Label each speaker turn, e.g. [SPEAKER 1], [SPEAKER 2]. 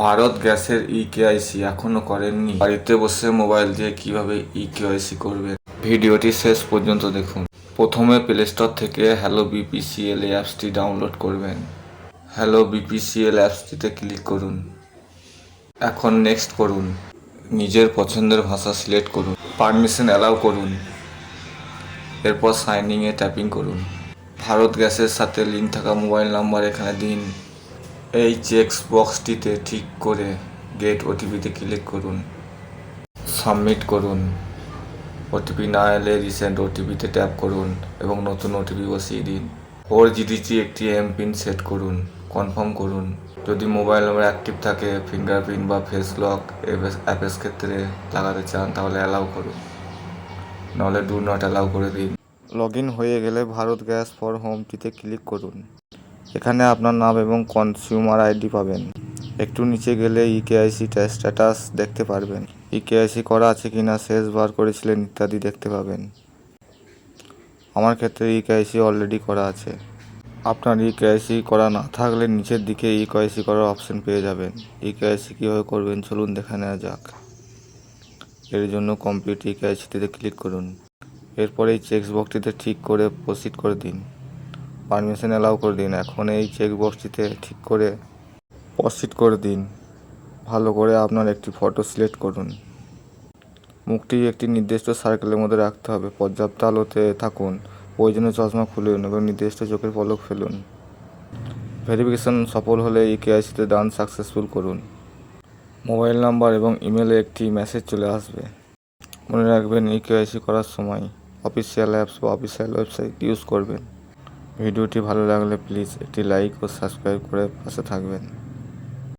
[SPEAKER 1] ভারত গ্যাসের ইকেআইসি এখনও করেননি? বাড়িতে বসে মোবাইল দিয়ে কিভাবে ইকেআইসি করবেন, ভিডিওটি শেষ পর্যন্ত দেখুন। প্রথমে প্লে স্টোর থেকে হ্যালো বিপিসিএল অ্যাপসটি ডাউনলোড করবেন। হ্যালো বিপিসিএল অ্যাপসটিতে ক্লিক করুন। এখন নেক্সট করুন। নিজের পছন্দের ভাষা সিলেক্ট করুন, পারমিশন অ্যালাউ করুন, এরপর সাইন ইনে ট্যাপিং করুন। ভারত গ্যাসের সাথে লিঙ্ক থাকা মোবাইল নাম্বার এখানে দিন। এই চেক বক্সটিতে ঠিক করে গেট ওটিপিতে ক্লিক করুন, সাবমিট করুন। ওটিপি না এলে রিসেন্ট ওটিপিতে ট্যাপ করুন এবং নতুন ওটিপি বসিয়ে দিন। 4 ডিজিট একটি এমপিন সেট করুন, কনফার্ম করুন। যদি মোবাইল নম্বর অ্যাক্টিভ থাকে, ফিঙ্গারপ্রিন্ট বা ফেস লক অ্যাপের ক্ষেত্রে লাগাতে চান তাহলে অ্যালাউ করুন, নাহলে ডু নট অ্যালাউ করে দিন। লগ ইন হয়ে গেলে ভারত গ্যাস ফর হোমটিতে ক্লিক করুন। এখানে আপনার নাম এবং কনজিউমার আইডি পাবেন। একটু নিচে গেলে ইকেআইসি স্ট্যাটাস দেখতে পারবেন। ইকেআইসি করা আছে কিনা, শেষবার করেছিলেন ইত্যাদি দেখতে পাবেন। আমার ক্ষেত্রে ইকেআইসি অলরেডি করা আছে। আপনার ইকেআইসি করা না থাকলে নিচের দিকে ইকেআইসি করার অপশন পেয়ে যাবেন। ইকেআইসি কীভাবে করবেন চলুন দেখে নেওয়া যাক। এর জন্য কমপ্লিট ইকেআইসিতে ক্লিক করুন। এরপর এই চেক বক্সটিতে ঠিক করে প্রসিড করে দিন, পারমিশন অ্যালাউ করে দিন। এখন এই চেক বক্সটিতে ঠিক করে প্রসিড করে দিন। ভালো করে আপনার একটি ফটো সিলেক্ট করুন। মুখটি একটি নির্দিষ্ট সার্কেলের মধ্যে রাখতে হবে। পর্যাপ্ত আলোতে থাকুন। প্রয়োজনীয় চশমা খুলুন এবং নির্দিষ্ট চোখের পলক ফেলুন। ভেরিফিকেশন সফল হলে ইকেআইসিতে ডান সাকসেসফুল করুন। মোবাইল নাম্বার এবং ইমেলে একটি মেসেজ চলে আসবে। মনে রাখবেন, ইকেআইসি করার সময় অফিসিয়াল অ্যাপস বা অফিসিয়াল ওয়েবসাইট ইউজ করবেন। ভিডিওটি ভালো লাগলে প্লিজ একটি লাইক ও সাবস্ক্রাইব করে পাশে থাকবেন।